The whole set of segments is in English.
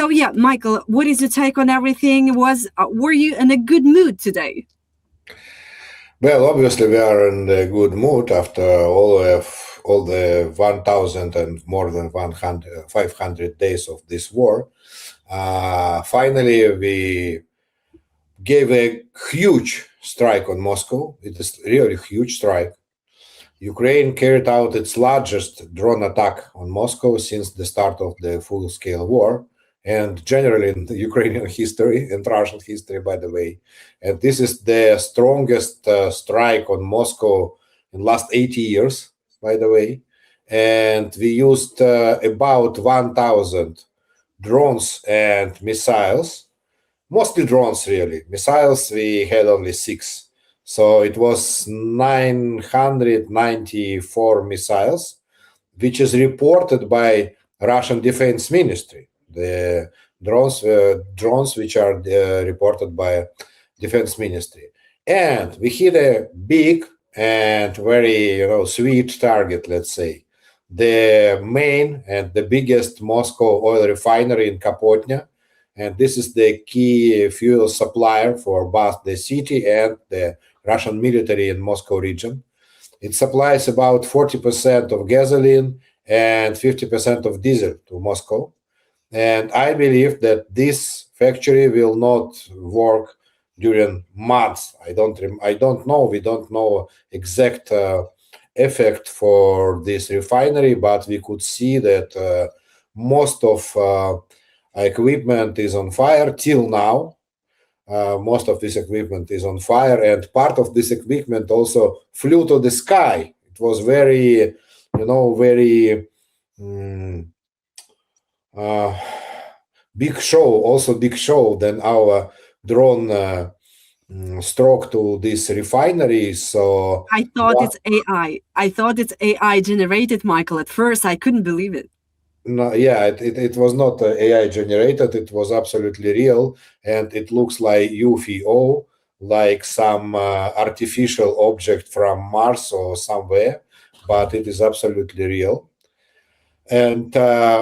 So yeah, Michael, what is your take on everything? Were you in a good mood today? Well, obviously we are in a good mood after all the 1,000 and more than 500 days of this war. Finally, we gave a huge strike on Moscow. It is really huge strike. Ukraine carried out its largest drone attack on Moscow since the start of the full-scale war, and generally in the Ukrainian history and Russian history, by the way. And this is the strongest strike on Moscow in the last 80 years, by the way. And we used about 1,000 drones and missiles, mostly drones, really. Missiles, we had only 6. So it was 994 missiles, which is reported by Russian Defense Ministry. The drones which are reported by Defense Ministry. And we hit a big and very sweet target, let's say. The main and the biggest Moscow oil refinery in Kapotnya. And this is the key fuel supplier for both the city and the Russian military in Moscow region. It supplies about 40% of gasoline and 50% of diesel to Moscow. And I believe that this factory will not work during months. I don't know. We don't know exact effect for this refinery, but we could see that most of equipment is on fire till now. Most of this equipment is on fire, and part of this equipment also flew to the sky. It was very, big show, also big show than our drone stroke to this refinery. So I thought it's AI. I thought it's AI generated, Michael. At first, I couldn't believe it. No, yeah, it was not AI generated. It was absolutely real, and it looks like UFO, like some artificial object from Mars or somewhere, but it is absolutely real. And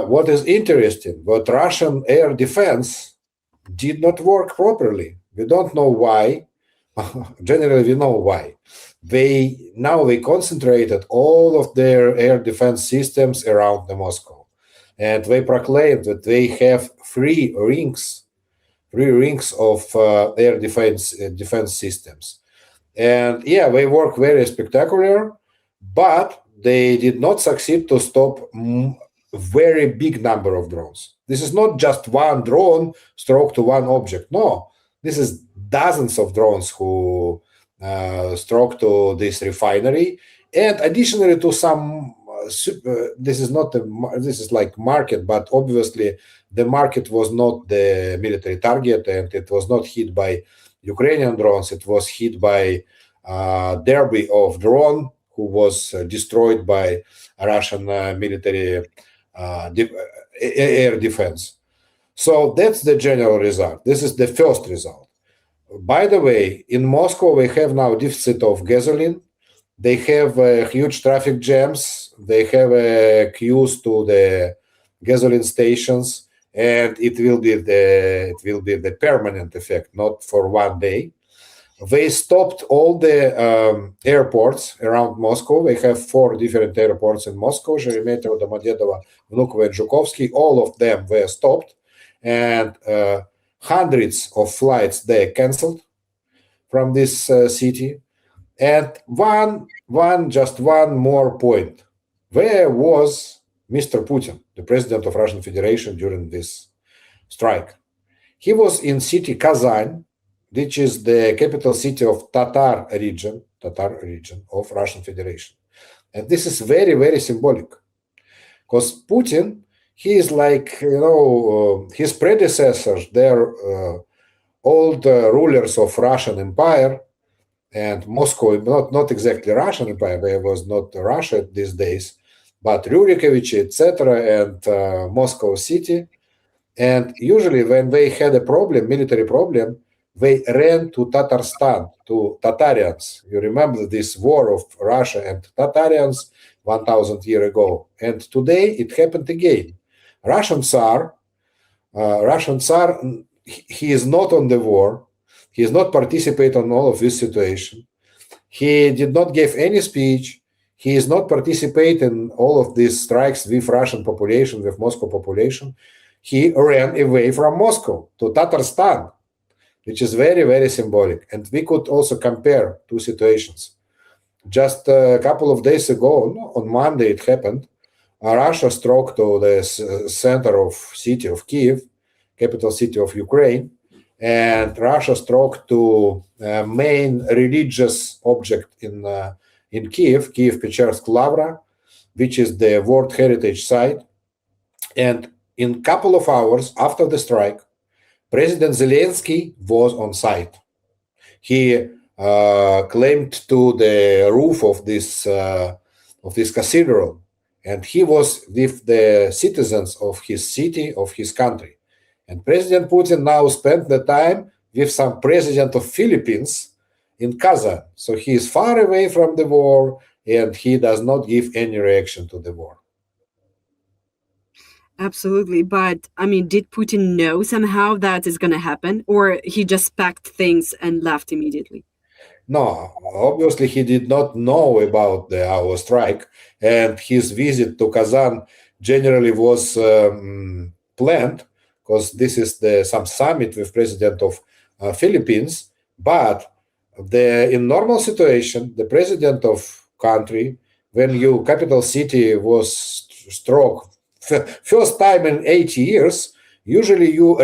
what is interesting, what Russian air defense did not work properly. We don't know why. Generally, we know why. They concentrated all of their air defense systems around the Moscow, and they proclaimed that they have three rings of air defense systems. And yeah, they work very spectacular, but they did not succeed to stop very big number of drones. This is not just one drone stroke to one object. No, this is dozens of drones who stroke to this refinery, and additionally to some. This is like market, but obviously the market was not the military target, and it was not hit by Ukrainian drones. It was hit by derby of drone who was destroyed by Russian military air defense. So that's the general result. This is the first result. By the way, in Moscow, we have now deficit of gasoline. They have huge traffic jams. They have queues to the gasoline stations, and it will be the permanent effect, not for one day. They stopped all the airports around Moscow. They have 4 different airports in Moscow: Sheremetyevo, Domodedovo, Vnukovo, and Zhukovsky. All of them were stopped, and hundreds of flights they canceled from this city. And just one more point. Where was Mr. Putin, the president of Russian Federation, during this strike? He was in city Kazan, which is the capital city of Tatar region of Russian Federation. And this is very, very symbolic, because Putin, he is like, his predecessors, they're old rulers of Russian Empire, and Moscow, not exactly Russian Empire, there was not Russia these days, but Rurikhovich, etc., and Moscow city. And usually when they had a problem, military problem, they ran to Tatarstan, to Tatarians. You remember this war of Russia and Tatarians 1,000 years ago. And today it happened again. Russian Tsar Russian Tsar, he is not on the war. He is not participate on all of this situation. He did not give any speech. He is not participate in all of these strikes with Russian population, with Moscow population. He ran away from Moscow to Tatarstan, which is very, very symbolic. And we could also compare two situations. Just a couple of days ago, on Monday, it happened. Russia struck to the center of city of Kiev, capital city of Ukraine, and Russia struck to main religious object in Kiev, Kiev-Pечерsk Lavra, which is the World Heritage Site. And in a couple of hours after the strike, President Zelenskyy was on site. He claimed to the roof of this cathedral, and he was with the citizens of his city, of his country. And President Putin now spent the time with some president of Philippines in Kazan. So he is far away from the war, and he does not give any reaction to the war. Absolutely. But I mean, did Putin know somehow that is going to happen, or he just packed things and left immediately? No, obviously he did not know about our strike, and his visit to Kazan generally was planned, because this is some summit with president of Philippines. But in normal situation, the president of country, when your capital city was struck first time in 80 years, usually you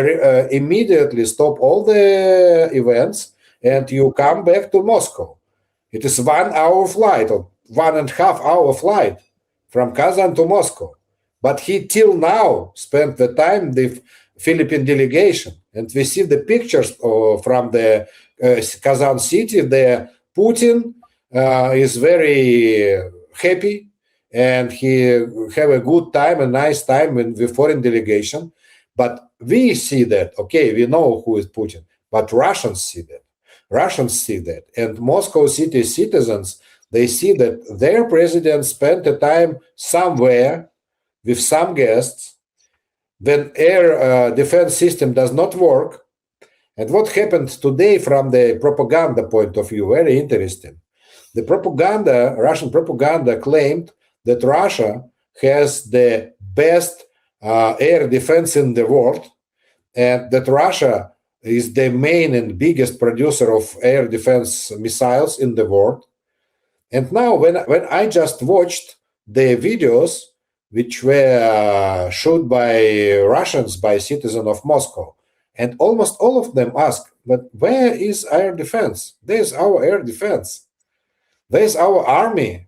immediately stop all the events and you come back to Moscow. It is 1 hour flight or 1.5 hour flight from Kazan to Moscow. But he till now spent the time with Philippine delegation. And we see the pictures from the Kazan city. The Putin is very happy, and he have a good time, a nice time with foreign delegation. But we see that, okay, we know who is Putin, but Russians see that. Russians see that. And Moscow city citizens, they see that their president spent the time somewhere with some guests, when air defense system does not work. And what happened today from the propaganda point of view, very interesting. The propaganda, Russian propaganda claimed that Russia has the best air defense in the world, and that Russia is the main and biggest producer of air defense missiles in the world. And now when I just watched the videos which were shot by Russians, by citizens of Moscow, and almost all of them ask, but where is air defense? There's our air defense. There's our army.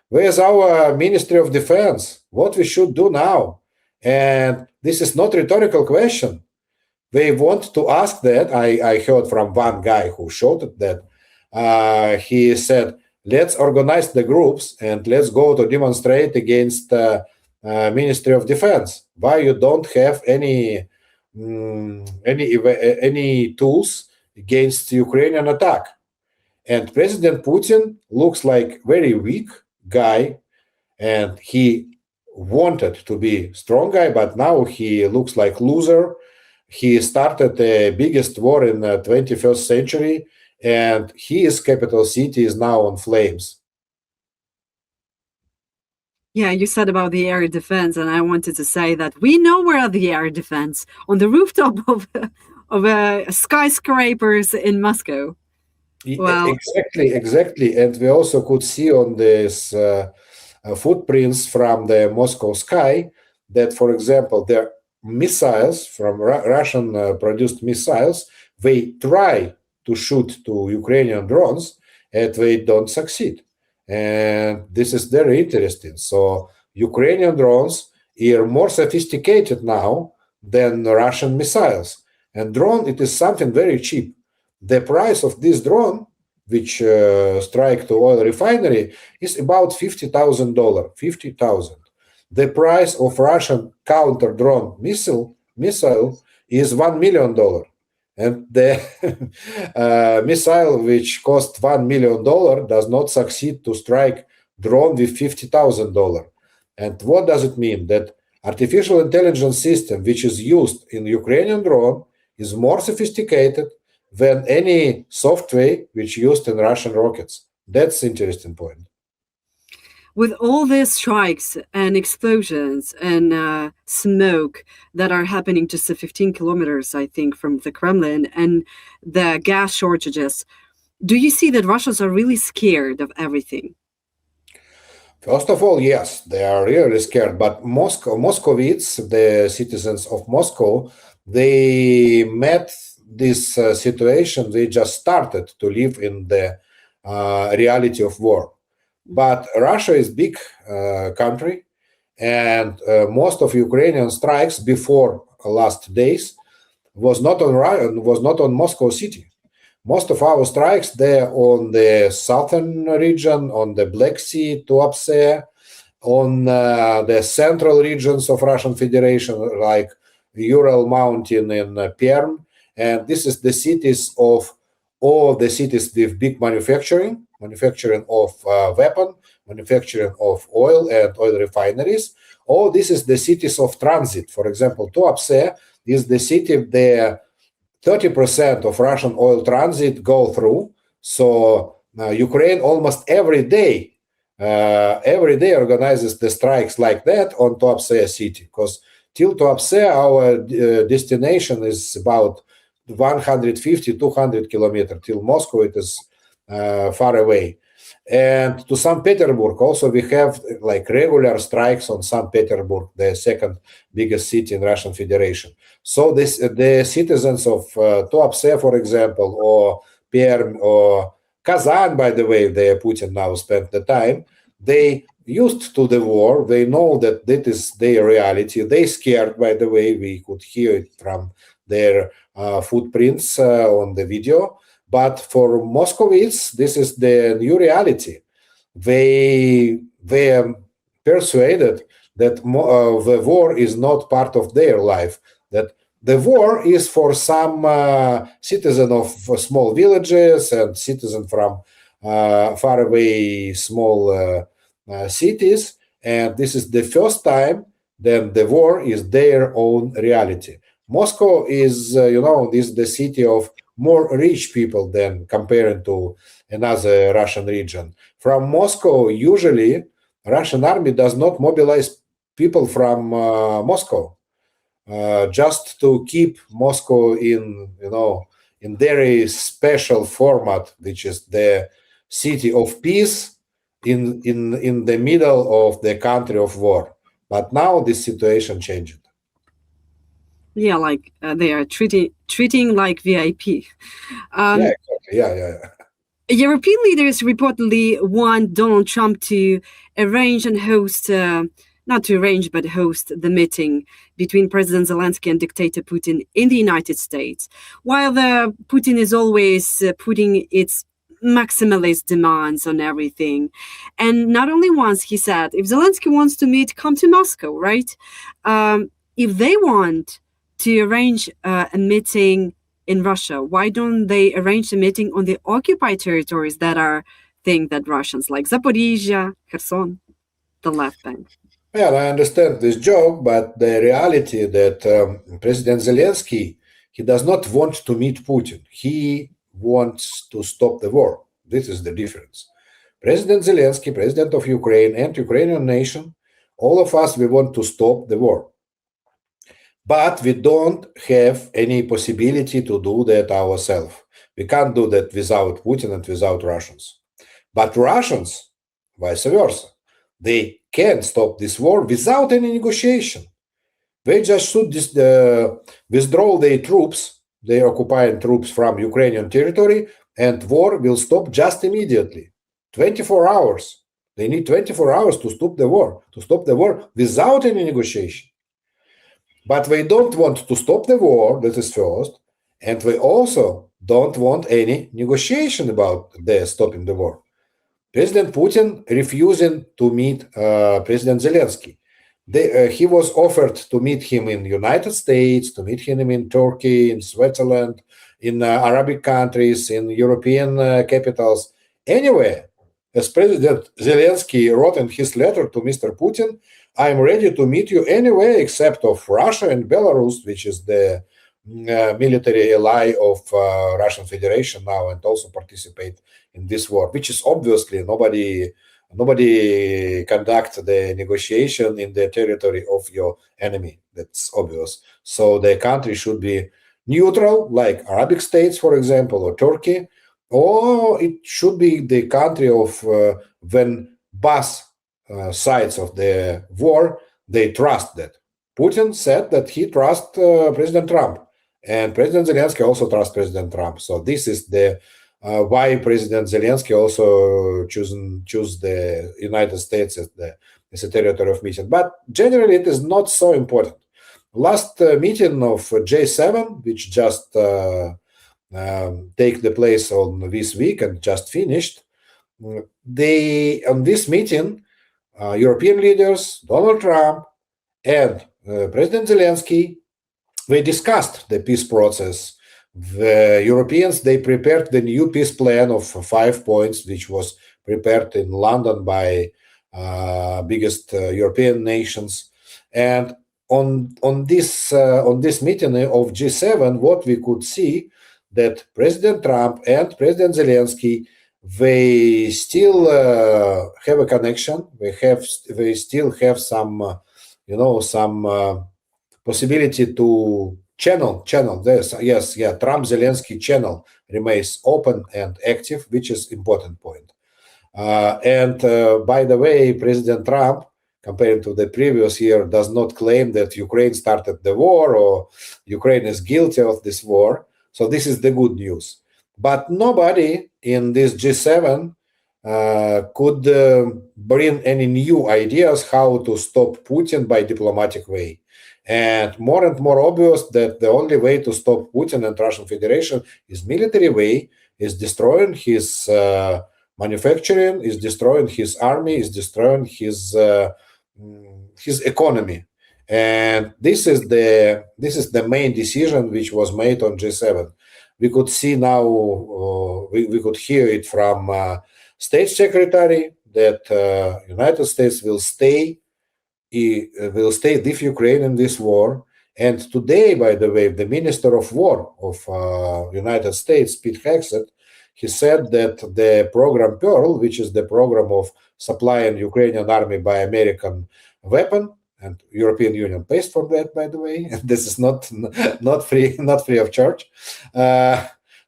Where's our Ministry of Defense? What we should do now? And this is not a rhetorical question. They want to ask that. I heard from one guy who showed that. He said, let's organize the groups and let's go to demonstrate against Ministry of Defense. Why you don't have any tools against Ukrainian attack? And President Putin looks like very weak guy, and he wanted to be strong guy, but now he looks like loser. He started the biggest war in the 21st century, and his capital city is now on flames. Yeah, you said about the air defense, and I wanted to say that we know where the air defense on the rooftop of skyscrapers in Moscow. Well, exactly. And we also could see on this footprints from the Moscow sky that, for example, the missiles from Russian produced missiles, they try to shoot to Ukrainian drones and they don't succeed. And this is very interesting. So Ukrainian drones are more sophisticated now than Russian missiles. And drone, it is something very cheap. The price of this drone, which strike to oil refinery, is about $50,000. $50,000. The price of Russian counter drone missile is $1 million. And the missile which cost $1 million does not succeed to strike drone with $50,000. And what does it mean? That Artificial intelligence system which is used in Ukrainian drone is more sophisticated than any software which used in Russian rockets. That's the interesting point. With all these strikes and explosions and smoke that are happening just 15 kilometers, I think, from the Kremlin, and the gas shortages, do you see that Russians are really scared of everything? First of all, yes, they are really scared. But Moscovites, the citizens of Moscow, they met this situation. They just started to live in the reality of war. But Russia is big country, and most of Ukrainian strikes before last days was not on Moscow city. Most of our strikes there on the southern region, on the Black Sea, Tuapse, on the central regions of Russian Federation, like Ural Mountain in Perm, and this is the cities of all the cities with big manufacturing of weapon, manufacturing of oil and oil refineries. All this is the cities of transit. For example, Tuapse is the city there 30% of Russian oil transit go through. So Ukraine almost every day organizes the strikes like that on Tuapse city, because till Tuapse our destination is about 150, 200 kilometers. Till Moscow it is far away. And to St. Petersburg also we have like regular strikes on St. Petersburg, the second biggest city in Russian Federation. So the citizens of Tuapse, for example, or Perm or Kazan, by the way, there Putin now spent the time, they used to the war. They know that that is their reality. They scared, by the way, we could hear it from their footprints on the video. But for Moscovites, this is the new reality. They are persuaded that the war is not part of their life, that the war is for some citizen of small villages and citizen from far away small cities. And this is the first time that the war is their own reality. Moscow is, is the city of more rich people than compared to another Russian region. From Moscow, usually, Russian army does not mobilize people from Moscow, just to keep Moscow in, in very special format, which is the city of peace in the middle of the country of war. But now this situation changed. Yeah, like they are treating like VIP. Yeah, exactly. Yeah. European leaders reportedly want Donald Trump to arrange and host, not to arrange, but host the meeting between President Zelenskyy and dictator Putin in the United States. While the Putin is always putting its maximalist demands on everything. And not only once, he said, if Zelenskyy wants to meet, come to Moscow, right? If they want to arrange a meeting in Russia, why don't they arrange a meeting on the occupied territories that are things that Russians like Zaporizhia, Kherson, the left bank? Well, I understand this joke, but the reality that President Zelensky, he does not want to meet Putin. He wants to stop the war. This is the difference. President Zelensky, president of Ukraine and Ukrainian nation, all of us, we want to stop the war. But we don't have any possibility to do that ourselves. We can't do that without Putin and without Russians. But Russians, vice versa, they can stop this war without any negotiation. They just should withdraw their troops, their occupying troops from Ukrainian territory, and war will stop just immediately. 24 hours. They need 24 hours to stop the war without any negotiation. But we don't want to stop the war, that is first, and we also don't want any negotiation about stopping the war. President Putin refusing to meet President Zelensky. He was offered to meet him in the United States, to meet him in Turkey, in Switzerland, in Arabic countries, in European capitals, anywhere. As President Zelensky wrote in his letter to Mr. Putin, I'm ready to meet you anywhere except of Russia and Belarus, which is the military ally of Russian Federation now and also participate in this war, which is obviously nobody conduct the negotiation in the territory of your enemy. That's obvious. So the country should be neutral, like Arabic states, for example, or Turkey, or it should be the country of when both sides of the war, they trust that. Putin said that he trusts President Trump, and President Zelensky also trusts President Trump. So this is the why President Zelensky also choose the United States as a territory of meeting. But generally, it is not so important. Last meeting of J7, which just take the place on this week and just finished, on this meeting, European leaders, Donald Trump, and President Zelensky, they discussed the peace process. The Europeans, they prepared the new peace plan of 5 points, which was prepared in London by biggest European nations. And on this meeting of G7, what we could see that President Trump and President Zelensky, they still have a connection. They still have some, some possibility to channel this. Yes, Trump-Zelensky channel remains open and active, which is important point. And by the way, President Trump, compared to the previous year, does not claim that Ukraine started the war or Ukraine is guilty of this war. So this is the good news. But nobody in this G7 could bring any new ideas how to stop Putin by diplomatic way. And more obvious that the only way to stop Putin and Russian Federation is military way, is destroying his manufacturing, is destroying his army, is destroying his economy. And this is the main decision which was made on G7. We could see now, we could hear it from State Secretary that United States will stay with Ukraine in this war. And today, by the way, the Minister of War of United States, Pete Hegseth, he said that the program Pearl, which is the program of supplying Ukrainian army by American weapon, and European Union pays for that, by the way. And this is not free of charge.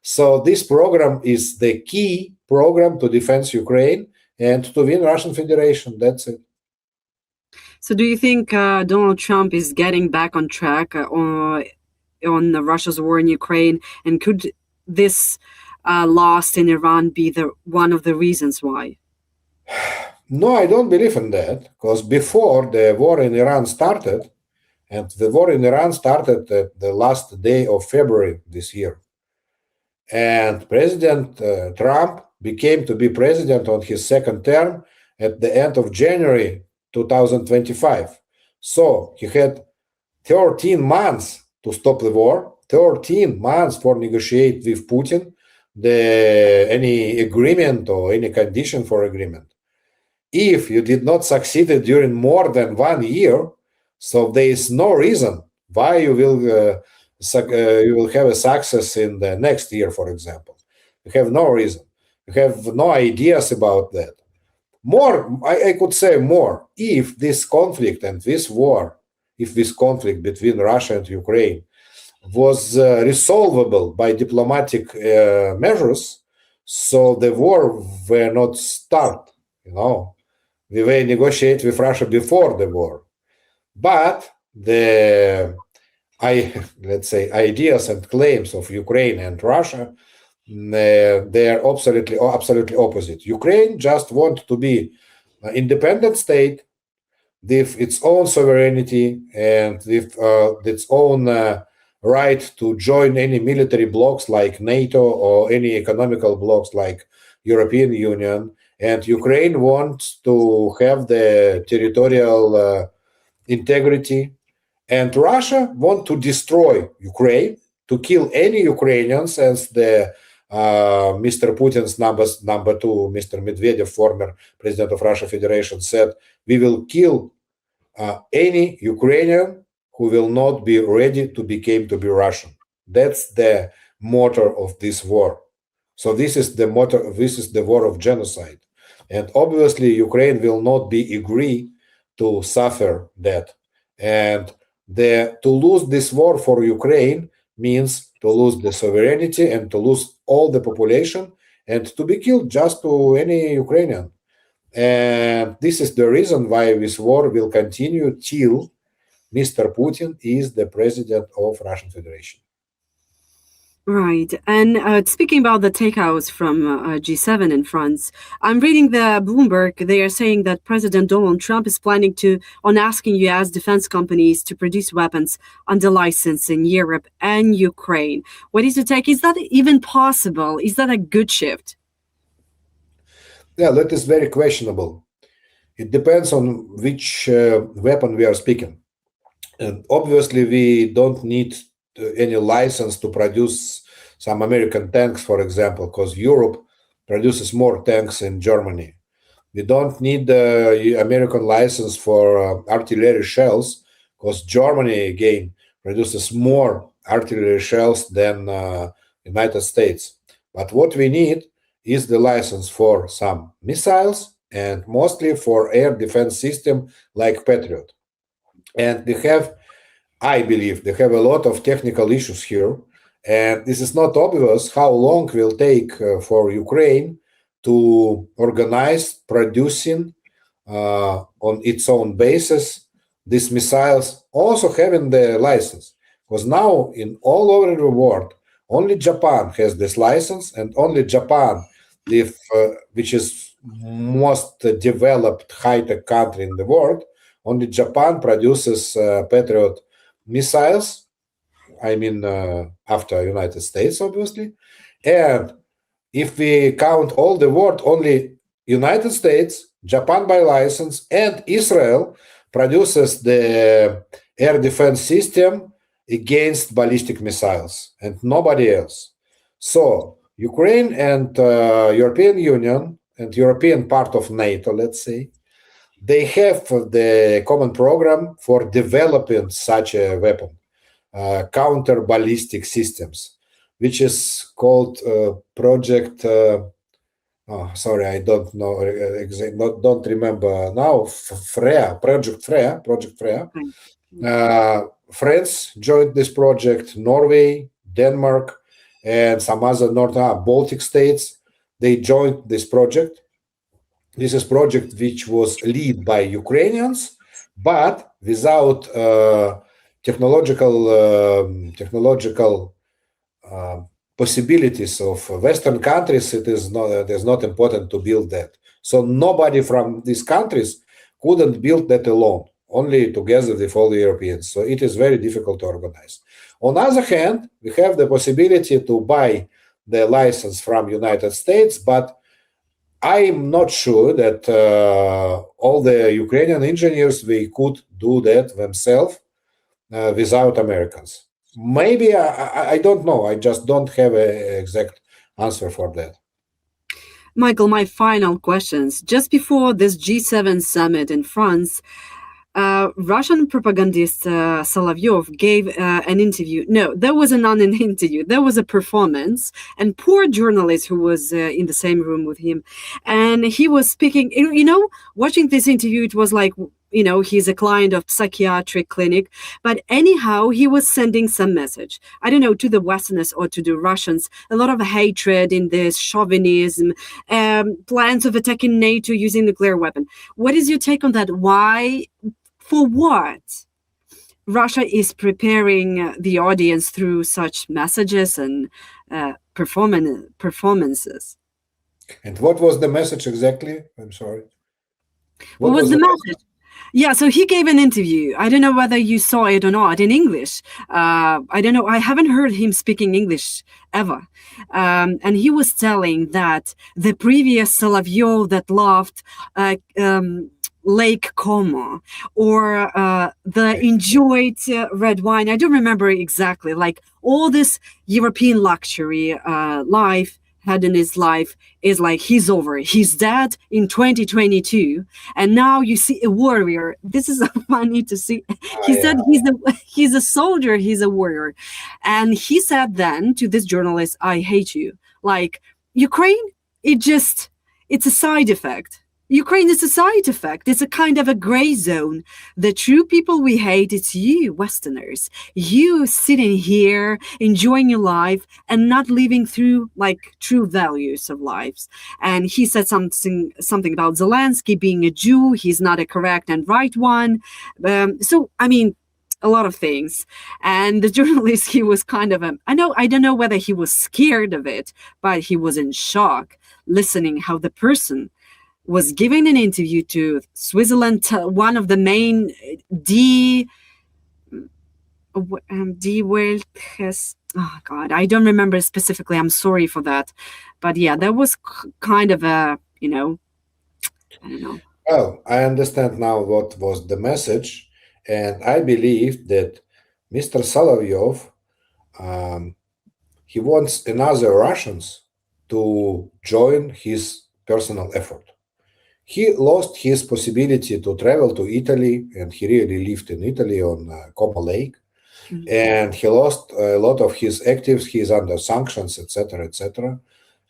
So this program is the key program to defend Ukraine and to win Russian Federation. That's it. So do you think Donald Trump is getting back on track on Russia's war in Ukraine? And could this loss in Iran be one of the reasons why? No, I don't believe in that, because before the war in Iran started, and the war in Iran started at the last day of February this year, and President Trump became to be president on his second term at the end of January 2025. So he had 13 months to stop the war, 13 months for negotiate with Putin any agreement or any condition for agreement. If you did not succeed during more than 1 year, so there is no reason why you will have a success in the next year, for example. You have no reason. You have no ideas about that. More, I could say more, if this conflict and this war, if this conflict between Russia and Ukraine was resolvable by diplomatic measures, so the war will not start, We will negotiate with Russia before the war. But let's say, ideas and claims of Ukraine and Russia, they are absolutely opposite. Ukraine just wants to be an independent state with its own sovereignty and with its own right to join any military blocs like NATO or any economical blocs like European Union. And Ukraine wants to have the territorial integrity. And Russia wants to destroy Ukraine, to kill any Ukrainians, as the Mr. Putin's number two, Mr. Medvedev, former president of Russia Federation, said, we will kill any Ukrainian who will not be ready to be Russian. That's the motto of this war. So this is the motto. This is the war of genocide, and obviously Ukraine will not be agree to suffer that. And to lose this war for Ukraine means to lose the sovereignty and to lose all the population and to be killed just to any Ukrainian. And this is the reason why this war will continue till Mr. Putin is the president of Russian Federation. Right. And speaking about the takeouts from G7 in France, I'm reading the Bloomberg. They are saying that President Donald Trump is planning on asking U.S. defense companies to produce weapons under license in Europe and Ukraine. What is your take? Is that even possible? Is that a good shift? Yeah, that is very questionable. It depends on which weapon we are speaking. And obviously, we don't need any license to produce some American tanks, for example, because Europe produces more tanks in Germany. We don't need the American license for artillery shells, because Germany, again, produces more artillery shells than United States. But what we need is the license for some missiles and mostly for air defense system like Patriot. And I believe they have a lot of technical issues here, and this is not obvious how long it will take for Ukraine to organize producing on its own basis these missiles, also having the license. Because now in all over the world, only Japan has this license, and only Japan, which is most developed high-tech country in the world, only Japan produces Patriot missiles, after United States, obviously. And if we count all the world, only United States, Japan by license, and Israel produces the air defense system against ballistic missiles, and nobody else. So Ukraine and European Union and European part of NATO, let's say, they have the common program for developing such a weapon, counter ballistic systems, which is called Project. Sorry, I don't know exactly. Don't remember now. Project Freya. France joined this project. Norway, Denmark, and some other Baltic states. They joined this project. This is a project which was led by Ukrainians, but without technological possibilities of Western countries. It is not important to build that. So nobody from these countries couldn't build that alone, only together with all the Europeans. So it is very difficult to organize. On the other hand, we have the possibility to buy the license from United States, but I'm not sure that all the Ukrainian engineers, they could do that themselves without Americans. Maybe, I don't know. I just don't have an exact answer for that. Michael, my final questions. Just before this G7 summit in France, Russian propagandist Solovyov gave an interview. No, there was not an interview. There was a performance, and poor journalist who was in the same room with him, and he was speaking. Watching this interview, it was like, he's a client of psychiatric clinic, but anyhow, he was sending some message. I don't know, to the Westerners or to the Russians, a lot of hatred in this, chauvinism, plans of attacking NATO using nuclear weapon. What is your take on that? Why? For what Russia is preparing the audience through such messages and performances? And what was the message exactly? I'm sorry. What was the message? Yeah, so he gave an interview. I don't know whether you saw it or not in English. I don't know. I haven't heard him speaking English ever. And he was telling that the previous Solovyov that loved Lake Como or the enjoyed red wine. I don't remember exactly. Like all this European luxury life had in his life is like he's over, he's dead in 2022, and now you see a warrior. This is so funny to see. He said he's a soldier, he's a warrior, and he said then to this journalist, "I hate you." Like Ukraine, it's a side effect. Ukraine is a side effect. It's a kind of a gray zone. The true people we hate, it's you, Westerners. You sitting here, enjoying your life and not living through like true values of lives. And he said something about Zelenskyy being a Jew. He's not a correct and right one. So, I mean, a lot of things. And the journalist, he was kind of, I don't know whether he was scared of it, but he was in shock listening how the person was giving an interview to Switzerland, one of the main Welt has, oh God, I don't remember specifically. I'm sorry for that. But yeah, that was kind of a, I don't know. Well, I understand now what was the message. And I believe that Mr. Solovyov, he wants another Russians to join his personal effort. He lost his possibility to travel to Italy, and he really lived in Italy on Como Lake. Mm-hmm. And he lost a lot of his actives. He's under sanctions, etc., etc.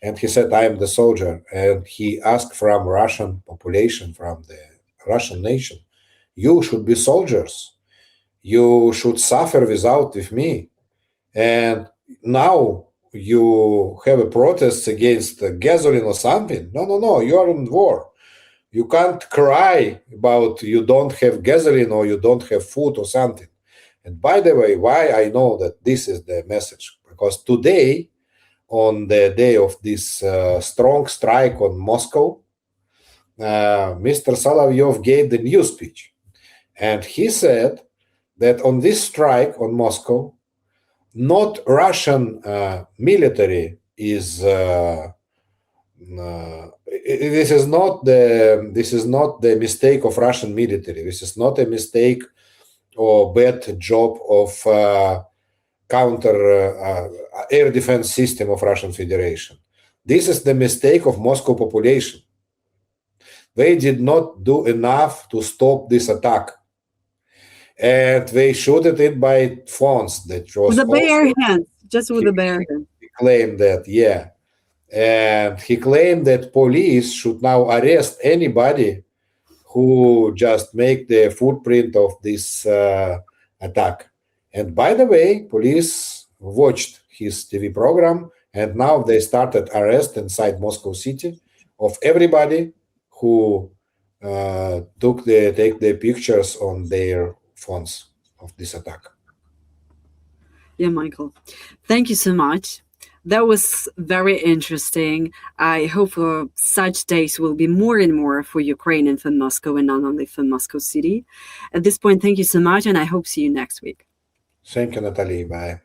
And he said, "I am the soldier." And he asked from Russian population, from the Russian nation, "You should be soldiers. You should suffer with me. And now you have a protest against gasoline or something. No, you are in war. You can't cry about you don't have gasoline or you don't have food or something." And by the way, why I know that this is the message? Because today, on the day of this strong strike on Moscow, Mr. Solovyov gave the new speech. And he said that on this strike on Moscow, not Russian military is this is not the mistake of Russian military. This is not a mistake or bad job of counter air defense system of Russian Federation. This is the mistake of Moscow population. They did not do enough to stop this attack. And they shot it by phones. That was with a bare hand, just with a bare hand. He claimed that, yeah. And he claimed that police should now arrest anybody who just make the footprint of this attack. And by the way, police watched his TV program, and now they started arrest inside Moscow city of everybody who take the pictures on their phones of this attack. Yeah, Michael, thank you so much. That was very interesting. I hope such days will be more and more for Ukraine and for Moscow, and not only for Moscow city. At this point, thank you so much, and I hope see you next week. Thank you, Natalie. Bye.